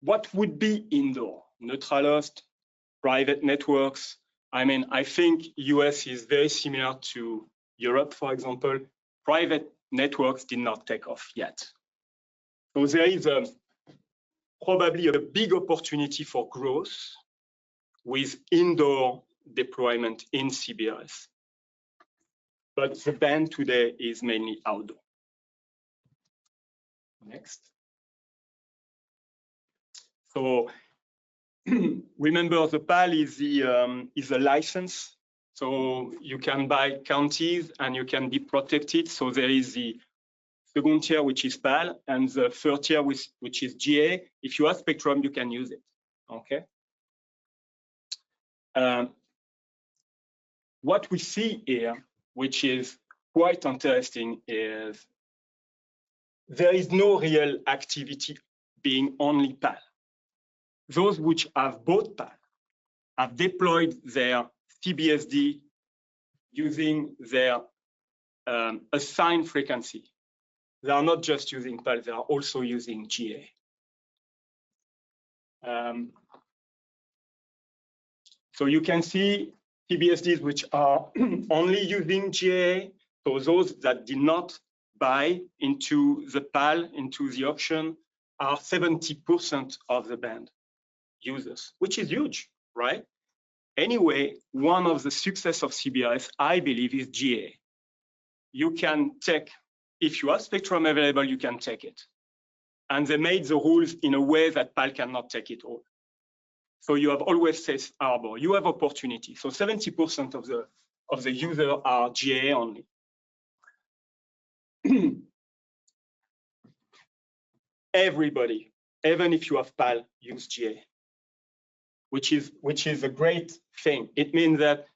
what would be indoor? Neutral host, private networks. I mean, I think US is very similar to Europe, for example. Private networks did not take off yet. So there is probably a big opportunity for growth with indoor deployment in CBRS. But the band today is mainly outdoor. Next. So remember, the PAL is a license. So you can buy counties and you can be protected. So there is the second tier, which is PAL, and the third tier, which is GA. If you have spectrum, you can use it. Okay. What we see here, which is quite interesting, is there is no real activity being only PAL. Those which have bought PAL have deployed their CBSD using their assigned frequency. They are not just using PAL, they are also using GA. So you can see CBSDs which are only using GA. So those that did not buy into the PAL, into the auction, are 70% of the band users, which is huge, right? Anyway, one of the success of CBRS, I believe, is GA. You can take, if you have spectrum available, you can take it. And they made the rules in a way that PAL cannot take it all. So you have always safe harbor. You have opportunity. So 70% of the users are GA only. Everybody, even if you have PAL, use GA, which is a great thing. It means that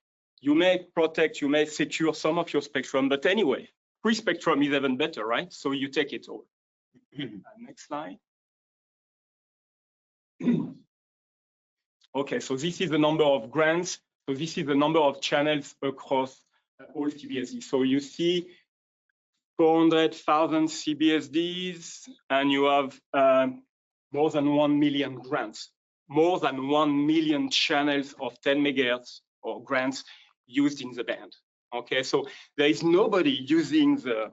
you may protect, you may secure some of your spectrum, but anyway, free spectrum is even better, right? So you take it all. Next slide. Okay, so this is the number of grants. So this is the number of channels across all CBSDs. So you see 400,000 CBSDs, and you have more than 1 million grants, more than 1 million channels of 10 megahertz or grants used in the band. Okay, so there is nobody using the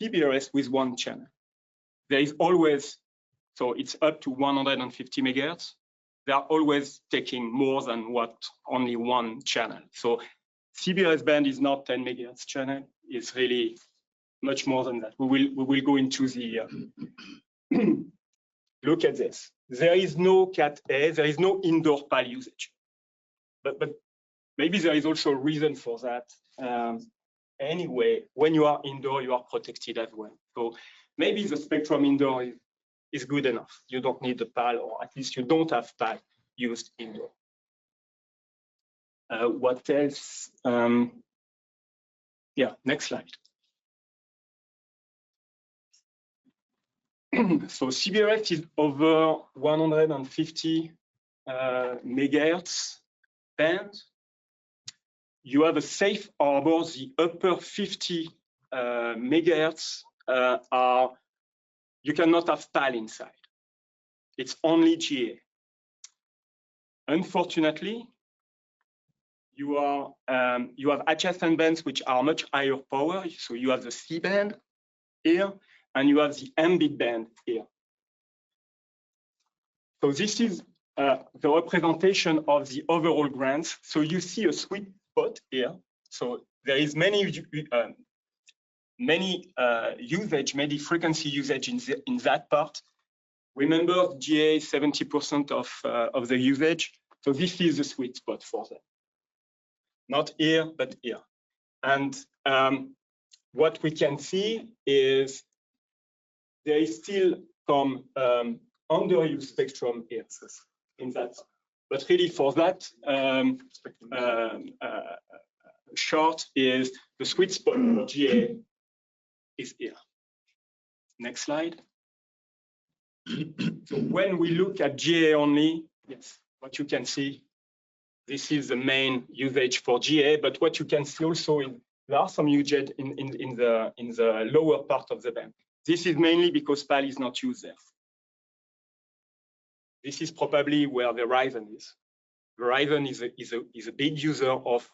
CBRS with one channel. There is always, so it's up to 150 megahertz. They are always taking more than what only one channel. So CBRS band is not 10 megahertz channel. It's really much more than that. We will go into the look at this. There is no Cat A. There is no indoor PAL usage. But maybe there is also a reason for that. Anyway, when you are indoor, you are protected as well. So maybe the spectrum indoor is good enough. You don't need the PAL, or at least you don't have PAL used indoor. What else? Yeah, next slide. So CBRS is over 150 megahertz band. You have a safe harbor. The upper 50 megahertz are, you cannot have PAL inside. It's only GA. Unfortunately, you have adjacent bands which are much higher power. So you have the C band here, and you have the M-bit band here. So this is the representation of the overall grants. So you see a sweet spot here. So there is many usage, many frequency usage in that part. Remember, GA is 70% of the usage. So this is the sweet spot for them. Not here, but here. And what we can see is there is still some underused spectrum here in that. But really for that short is the sweet spot for GA is here. Next slide. So when we look at GA only, yes, what you can see, this is the main usage for GA, but what you can see also is there are some usage in the lower part of the band. This is mainly because PAL is not used there. this is probably where Verizon is. Verizon is a big user of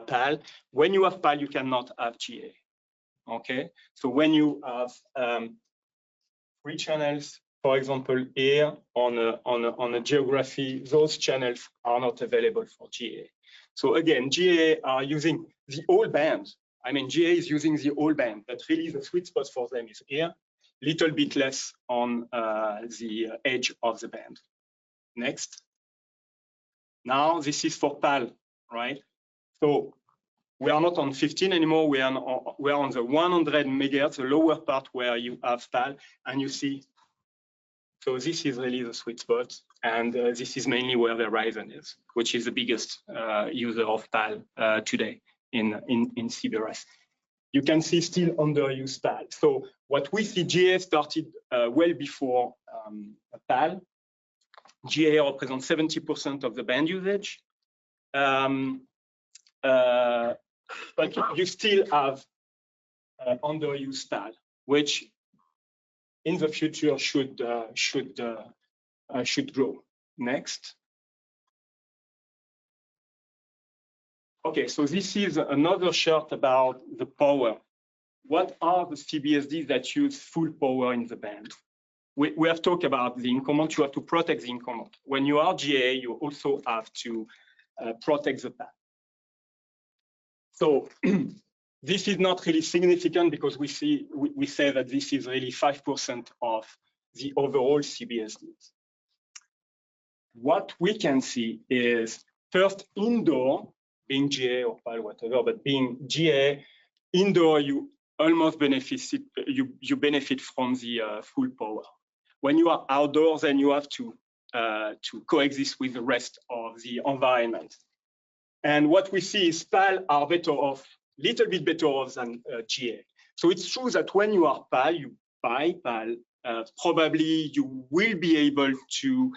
PAL. When you have PAL, you cannot have GA. Okay, so when you have 3 channels, for example, here on a geography, those channels are not available for GA. So again, GA are using the whole band. I mean, GA is using the whole band, but really the sweet spot for them is here, little bit less on the edge of the band. Next. Now this is for PAL, right? So we are not on 15 anymore. We are on the 100 megahertz, the lower part where you have PAL, and you see. So this is really the sweet spot, and this is mainly where Verizon is, which is the biggest user of PAL today in CBRS. You can see still underused PAL. So what we see, GA started well before PAL. GA represents 70% of the band usage. But you still have underused PAL, which in the future should grow. Next. Okay, so this is another chart about the power. What are the CBSDs that use full power in the band? We have talked about the incumbent. You have to protect the incumbent. When you are GA, you also have to protect the PAL. So this is not really significant because we say that this is really 5% of the overall CBSDs. What we can see is first indoor, being GA or PAL, whatever, but being GA, indoor you almost benefit from the full power. When you are outdoors, then you have to coexist with the rest of the environment. And what we see is PAL are better off, little bit better off than GA. So it's true that when you are PAL, you buy PAL, probably you will be able to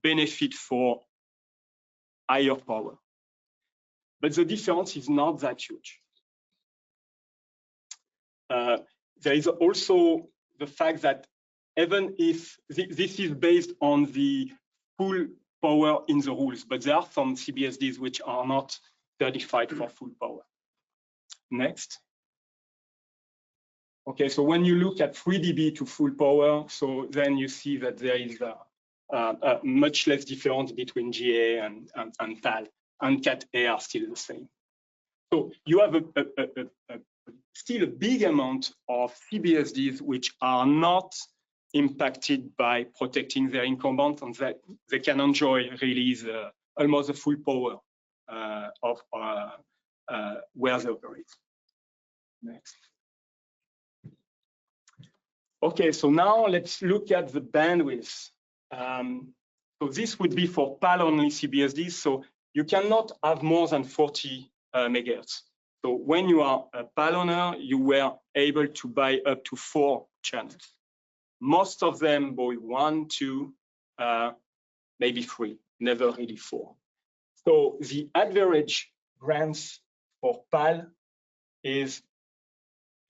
benefit for higher power. But the difference is not that huge. There is also the fact that even if this is based on the full power in the rules, but there are some CBSDs which are not certified for full power. Next. Okay, so when you look at 3 dB to full power, so then you see that there is a much less difference between GA and PAL, and Cat-A are still the same. So you have still a big amount of CBSDs which are not impacted by protecting their incumbents, and that they can enjoy really almost the full power of where they operate. Next. Okay, so now let's look at the bandwidth. So this would be for PAL-only CBSDs. So you cannot have more than 40 megahertz. So when you are a PAL owner, you were able to buy up to 4 channels. Most of them buy 1, 2, maybe 3, never really 4. So the average grants for PAL is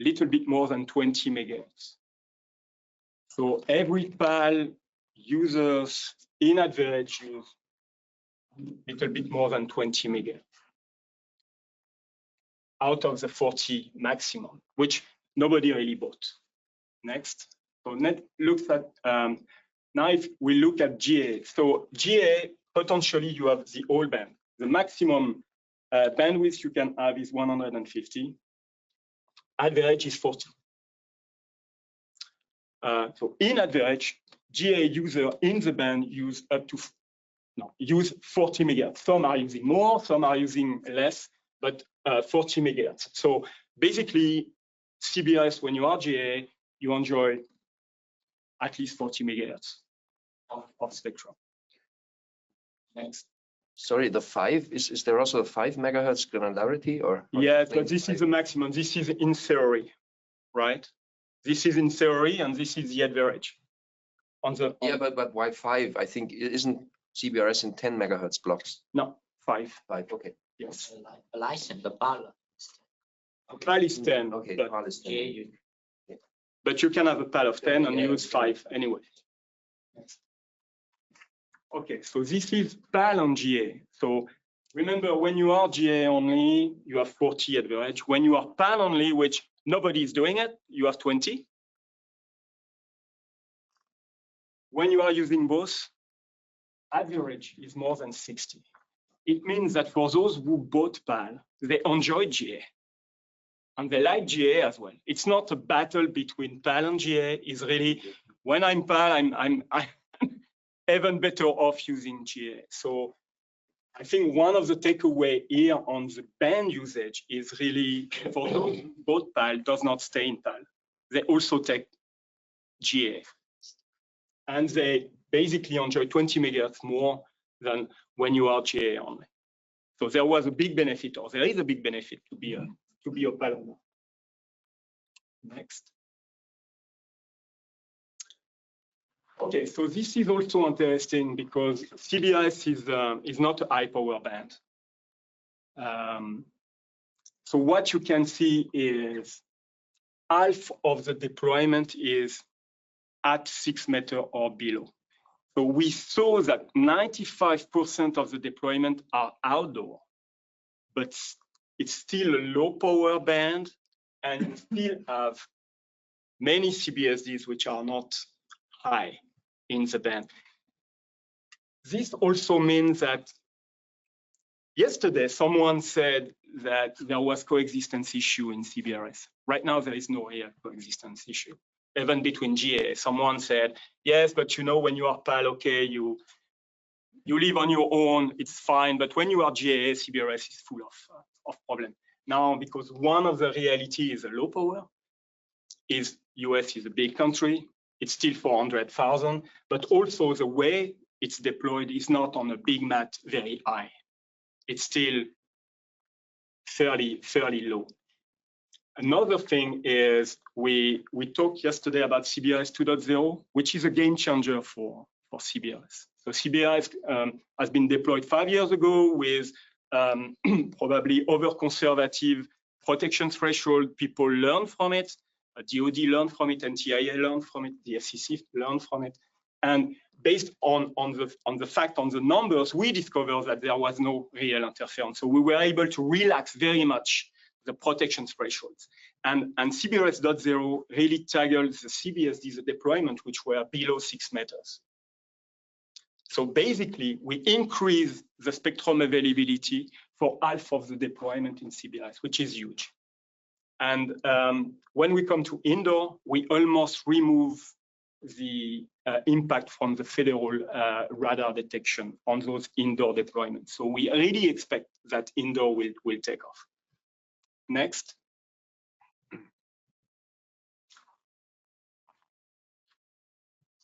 a little bit more than 20 megahertz. So every PAL users in average use a little bit more than 20 megahertz out of the 40 maximum, which nobody really bought. Next. So net looks at, now if we look at GA, so GA, potentially you have the whole band. The maximum bandwidth you can have is 150. Average is 40. So in average, GA user in the band use up to, use 40 megahertz. Some are using more, some are using less, but 40 megahertz. So basically, CBRS, when you are GA, you enjoy at least 40 megahertz of spectrum. Next. Sorry, the 5, is there also a 5 megahertz granularity? Or yeah, but this is the maximum. This is in theory, right? This is in theory, and this is the average. Yeah, but why 5? I think isn't CBRS in 10 megahertz blocks? No, 5. 5, okay. Yes. A license, the PAL. PAL is 10. Okay, but, PAL is 10. But you can have a PAL of 10 and use 5 anyway. Yes. Okay, so this is PAL on GA. So remember, when you are GA only, you have 40 average. When you are PAL only, which nobody is doing it, you have 20. When you are using both, average is more than 60. It means that for those who bought PAL, they enjoy GA. And they like GA as well. It's not a battle between PAL and GA. It's really, when I'm PAL, I'm even better off using GA. So I think one of the takeaway here on the band usage is really, for those who bought PAL, does not stay in PAL. They also take GA. And they basically enjoy 20 megahertz more than when you are GA only. So there was a big benefit, or there is a big benefit to be a PAL owner. Next. Okay, so this is also interesting because CBRS is not a high power band. So what you can see is half of the deployment is at 6 meters or below. So we saw that 95% of the deployment are outdoor, but it's still a low power band, and you still have many CBSDs which are not high in the band. This also means that yesterday someone said that there was coexistence issue in CBRS. Right now there is no real coexistence issue. Even between GA, someone said, yes, but you know, when you are PAL, okay, you live on your own, it's fine, but when you are GA, CBRS is full of problems. Now, because one of the reality is a low power, is US is a big country, it's still 400,000, but also the way it's deployed is not on a big mat very high. It's still fairly low. Another thing is we talked yesterday about CBRS 2.0, which is a game changer for CBRS. So CBRS has been deployed 5 years ago with probably over-conservative protection threshold. People learn from it. DoD learned from it, NTIA learned from it, the FCC learned from it. And based on the numbers, we discovered that there was no real interference. So we were able to relax very much the protection thresholds. And CBRS 2.0 really tackles the CBSD, the deployment, which were below 6 meters. So basically, we increase the spectrum availability for half of the deployment in CBRS, which is huge. And when we come to indoor, we almost remove the impact from the federal radar detection on those indoor deployments. So we really expect that indoor will take off. Next.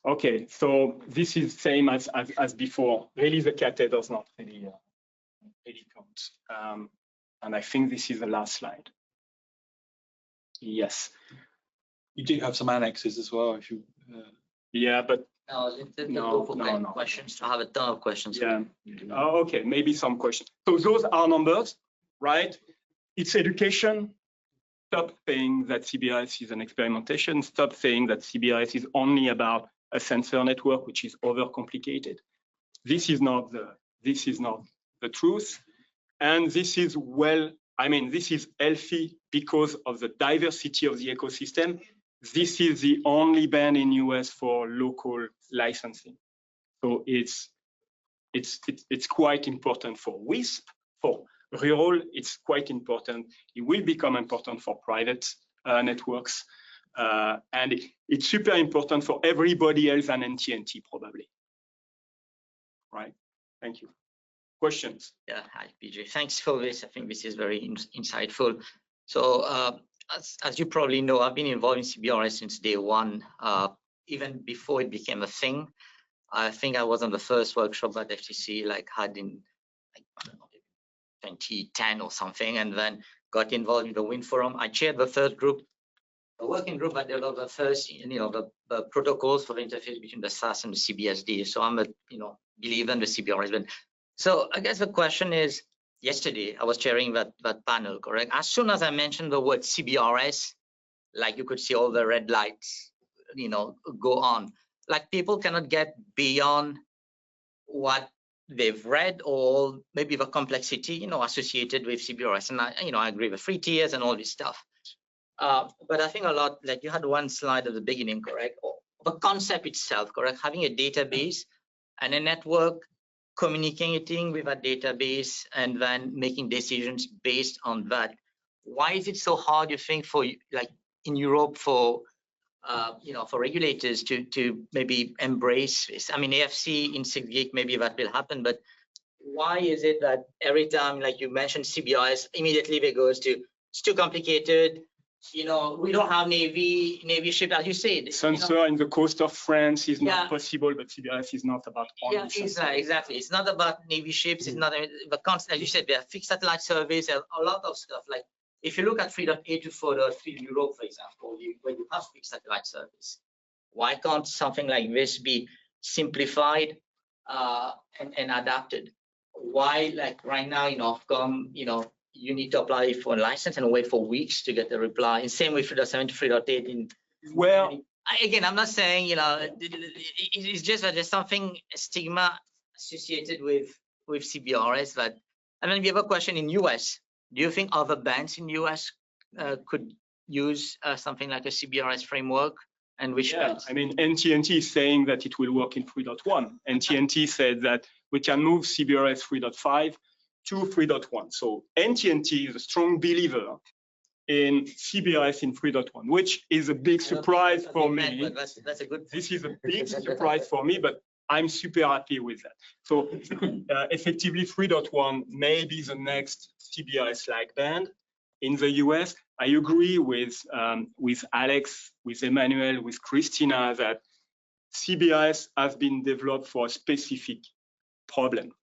Okay, so this is same as before. Really, the CAT does not really count. And I think this is the last slide. Yes. You do have some annexes as well, if you. Yeah, but no. Questions. I have a ton of questions. Yeah. Oh, okay, maybe some questions. So those are numbers, right? It's education. Stop saying that CBRS is an experimentation. Stop saying that CBRS is only about a sensor network, which is overcomplicated. This is not the truth, and this is this is healthy because of the diversity of the ecosystem. This is the only band in US for local licensing, so it's quite important for WISP. For rural, it's quite important. It will become important for private networks, and it's super important for everybody else than NTNT probably. Right? Thank you. Questions? Yeah, hi, PJ. Thanks for this. I think this is very insightful. So as you probably know, I've been involved in CBRS since day one, even before it became a thing. I think I was on the first workshop that FCC had in, I don't know, 2010 or something, and then got involved in the Wind Forum. I chaired the third group, a working group that developed the first, the protocols for the interface between the SAS and the CBSD. So I'm a, believer in the CBRS. But so I guess the question is, yesterday I was chairing that panel, correct? As soon as I mentioned the word CBRS, you could see all the red lights, go on. People cannot get beyond what they've read or maybe the complexity, you know, associated with CBRS. And I agree with free tiers and all this stuff. But I think a lot, like you had one slide at the beginning, correct? The concept itself, correct? Having a database and a network communicating with a database and then making decisions based on that. Why is it so hard, you think, for like in Europe for you know, for regulators to maybe embrace this? I mean, AFC in 6 gig, maybe that will happen, but why is it that every time, like you mentioned CBRS, immediately they goes to it's too complicated? You know, we don't have Navy ship, as you said. Sensor, you know, in the coast of France is not possible, but CBRS is not about only exactly. It's not about Navy ships. It's not the concept, as you said, there are fixed satellite service, a lot of stuff. Like if you look at 3.8 to 4.3 Europe, for example, when you have fixed satellite service, why can't something like this be simplified and adapted? Why, like right now in Ofcom, you know, you need to apply for a license and wait for weeks to get the reply. And same with 3.7 to 3.8. In well, again, I'm not saying, you know, it's just that there's something stigma associated with CBRS. That, and then we have a question in US. Do you think other bands in US could use something like a CBRS framework? And which bands? I mean, NTNT is saying that it will work in 3.1. NTNT said that we can move CBRS 3.5 to 3.1. So NTNT is a strong believer in CBRS in 3.1, which is a big surprise for me. That's a good. This is a big surprise for me, but I'm super happy with that. So effectively 3.1 may be the next CBRS-like band in the US. I agree with Alex, with Emmanuel, with Christina that CBRS has been developed for a specific problem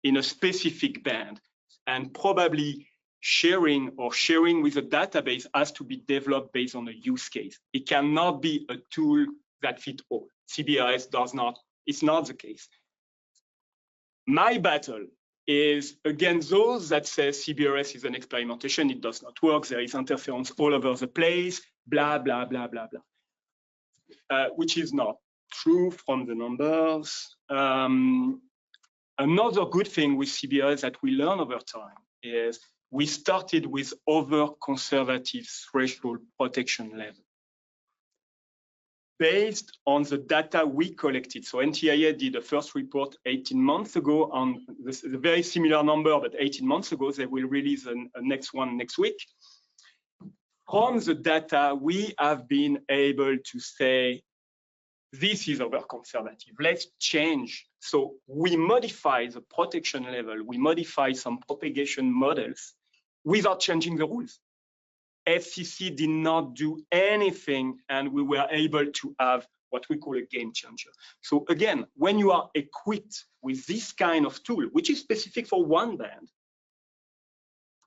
in a specific band, and probably sharing with a database has to be developed based on a use case. It cannot be a tool that fits all. CBRS does not, it's not the case. My battle is against those that say CBRS is an experimentation, it does not work, there is interference all over the place, blah, blah, blah, blah, blah, which is not true from the numbers. Another good thing with CBRS that we learn over time is we started with over-conservative threshold protection level based on the data we collected. So NTIA did a first report 18 months ago on this, a very similar number, but 18 months ago. They will release a next one next week. From the data, we have been able to say, this is over-conservative, let's change. So we modify the protection level, we modify some propagation models without changing the rules. FCC did not do anything, and we were able to have what we call a game changer. So again, when you are equipped with this kind of tool, which is specific for one band,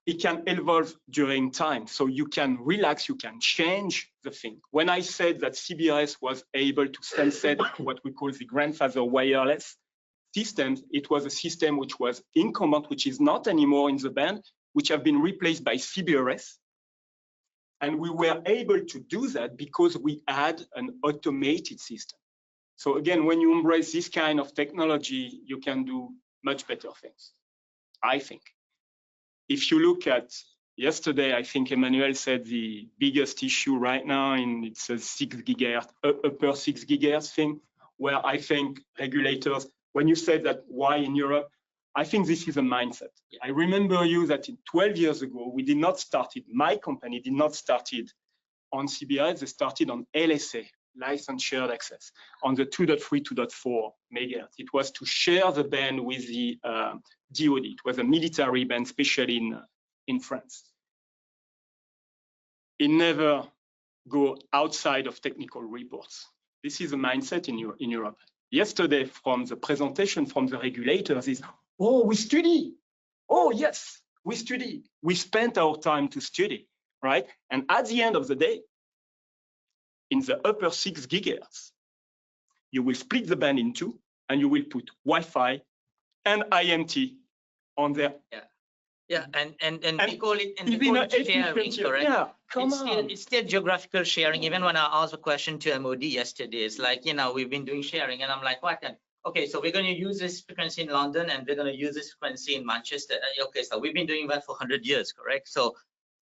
it can evolve during time. So you can relax, you can change the thing. When I said that CBRS was able to sunset what we call the grandfather wireless systems, it was a system which was incumbent, which is not anymore in the band, which have been replaced by CBRS. And we were able to do that because we had an automated system. So again, when you embrace this kind of technology, you can do much better things, I think. If you look at yesterday, I think Emmanuel said the biggest issue right now, and it's a 6 gigahertz, upper 6 gigahertz thing, where I think regulators, when you said that why in Europe, I think this is a mindset. Yeah. I remember you that 12 years ago, we did not start it, my company did not start it on CBRS, they started on LSA, license shared access, on the 2.3, 2.4 megahertz. It was to share the band with the DoD. It was a military band, especially in France. It never go outside of technical reports. This is a mindset in Europe. Yesterday, from the presentation from the regulators is, oh, we study. Oh, yes, we study. We spent our time to study, right? And at the end of the day, in the upper 6 gigahertz, you will split the band in two, and you will put Wi-Fi and IMT on there. Yeah, and we call it sharing, correct? Yeah, it's still geographical sharing. Even when I asked a question to MOD yesterday, it's like, you know, we've been doing sharing, and I'm like, what? okay, so we're going to use this frequency in London and we're going to use this frequency in Manchester. Okay, so we've been doing that for 100 years, correct? So,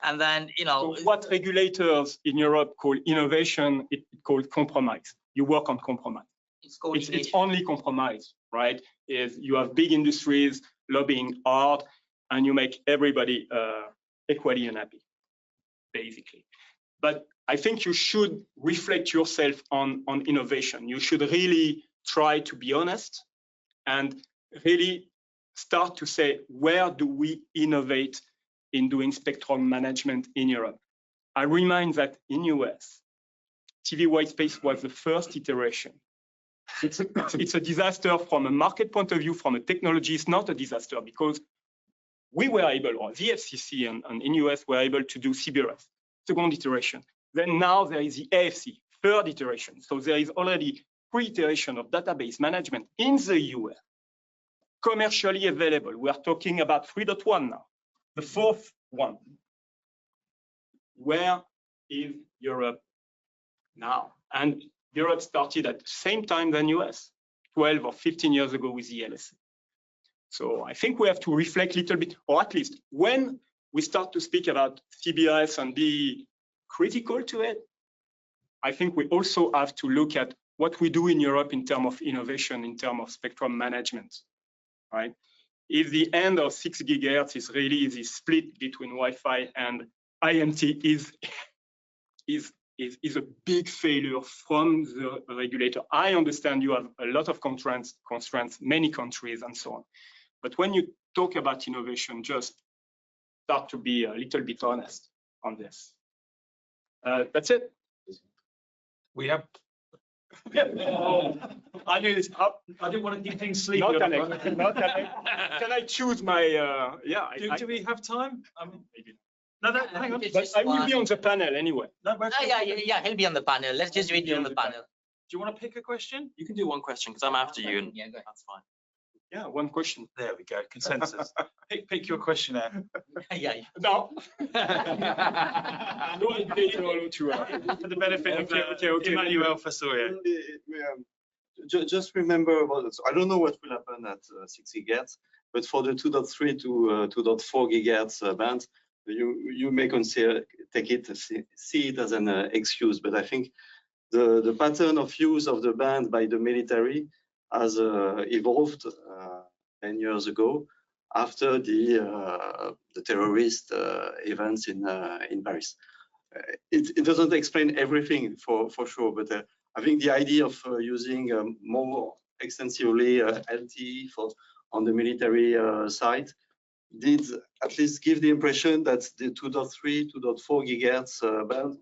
and then, you know. So what regulators in Europe call innovation, it's called compromise. You work on compromise. It's only compromise, right? Is you have big industries lobbying hard and you make everybody equally unhappy, basically. But I think you should reflect yourself on innovation. You should really try to be honest and really start to say, where do we innovate in doing spectrum management in Europe? I remind that in US, TV white space was the first iteration. It's a disaster from a market point of view, from a technology. It's not a disaster because we were able, or the FCC and in US were able to do CBRS, second iteration. Then now there is the AFC, third iteration. So there is already 3 iterations of database management in the US, commercially available. We are talking about 3.1 now, the 4th one. Where is Europe now? And Europe started at the same time than US, 12 or 15 years ago with the LSA. So I think we have to reflect a little bit, or at least when we start to speak about CBRS and be critical to it, I think we also have to look at what we do in Europe in terms of innovation, in terms of spectrum management, right? If the end of 6 gigahertz is really the split between Wi-Fi and IMT is a big failure from the regulator. I understand you have a lot of constraints, many countries and so on. But when you talk about innovation, just start to be a little bit honest on this. That's it. We have. I knew this. I didn't want to keep things sleepy. Not Alex. Can I choose my? Yeah. Do we have time? Maybe. No, hang on. But I will be on the panel anyway. No, yeah, he'll be on the panel. Let's just read you on the panel. Do you want to pick a question? You can do one question because I'm after you, and yeah, go ahead. that's fine. Yeah, one question. There we go. Consensus. pick your question out. Yeah. No. No indicator to for the benefit of Emmanuel Fasoya. Just remember about it. So I don't know what will happen at 6 gigahertz, but for the 2.3 to 2.4 gigahertz band, you may consider see it as an excuse. But I think the pattern of use of the band by the military has evolved 10 years ago after the terrorist events in Paris. It doesn't explain everything for sure, but I think the idea of using more extensively LTE on the military side did at least give the impression that the 2.3, 2.4 gigahertz band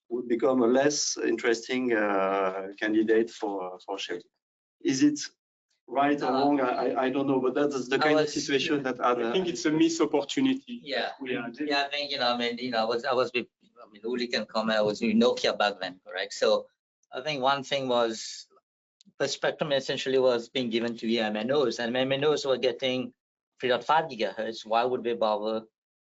would become a less interesting candidate for sharing. Is it right or wrong? I don't know, but that's the kind of situation that I think it's a missed opportunity. Yeah, I think, I was with, Uli can comment, I was with Nokia back then, correct? So I think one thing was the spectrum essentially was being given to the MNOs, and MNOs were getting 3.5 gigahertz. Why would they bother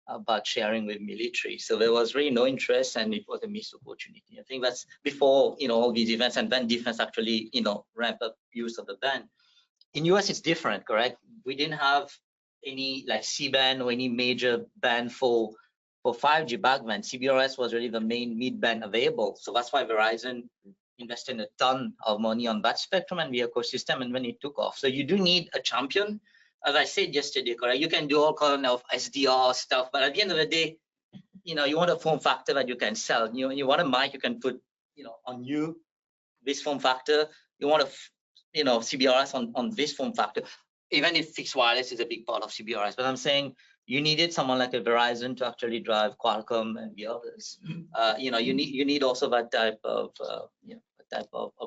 about sharing with military? So there was really no interest, and it was a missed opportunity. I think that's before all these events, and then defense actually ramp up use of the band. In US it's different, correct? We didn't have any like C-band or any major band for 5G back then. CBRS was really the main mid-band available, so that's why Verizon invested a ton of money on that spectrum and the ecosystem, and when it took off. So you do need a champion. As I said yesterday, correct? You can do all kind of SDR stuff, but at the end of the day, you want a form factor that you can sell. You want a mic you can put, on this form factor. You want CBRS on this form factor. Even if fixed wireless is a big part of CBRS, but I'm saying you needed someone like a Verizon to actually drive Qualcomm and the others. You need also that type of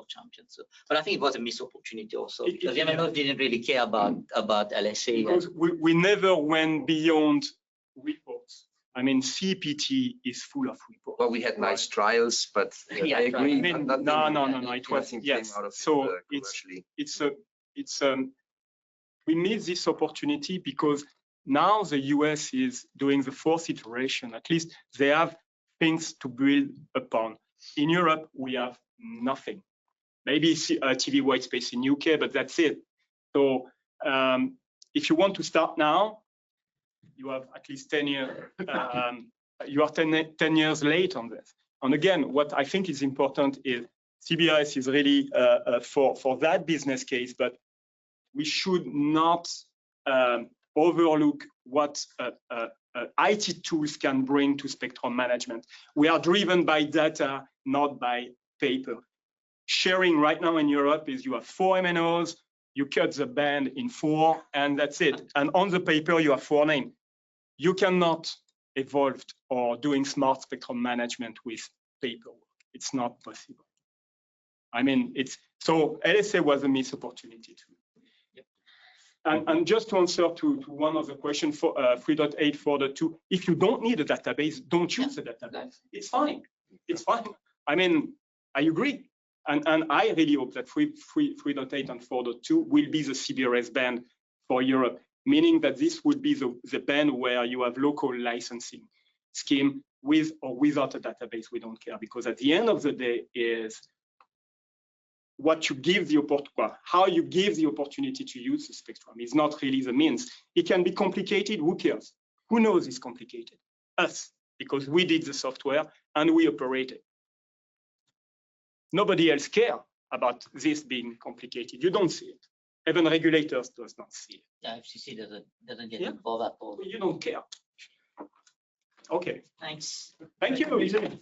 champion. So, but I think it was a missed opportunity also because the MNOs didn't really care about LSA. Because we never went beyond reports. I mean, CPT is full of reports. Well, we had nice trials, but Yeah, I agree. I mean, no. It was yes. So we missed this opportunity because now the US is doing the 4th iteration. At least they have things to build upon. In Europe, we have nothing. Maybe TV white space in UK, but that's it. So if you want to start now, you have at least 10 years. You are 10 years late on this. And again, what I think is important is CBRS is really for that business case, but we should not overlook what IT tools can bring to spectrum management. We are driven by data, not by paper. Sharing right now in Europe is you have 4 MNOs, you cut the band in 4, and that's it. And on the paper, you have 4 names. You cannot evolve or doing smart spectrum management with paperwork. It's not possible. I mean, so LSA was a missed opportunity too. And just to answer to one of the questions for 3.8, 4.2, if you don't need a database, don't choose a database. It's fine. It's fine. I mean, I agree. And I really hope that 3.8 and 4.2 will be the CBRS band for Europe, meaning that this would be the band where you have local licensing scheme with or without a database. We don't care, because at the end of the day is what you give the how you give the opportunity to use the spectrum is not really the means. It can be complicated. Who cares? Who knows it's complicated? Us, because we did the software and we operate it. Nobody else cares about this being complicated. You don't see it. Even regulators does not see it. Yeah, FCC doesn't get involved at all. You don't care. Okay. Thanks. Thank you.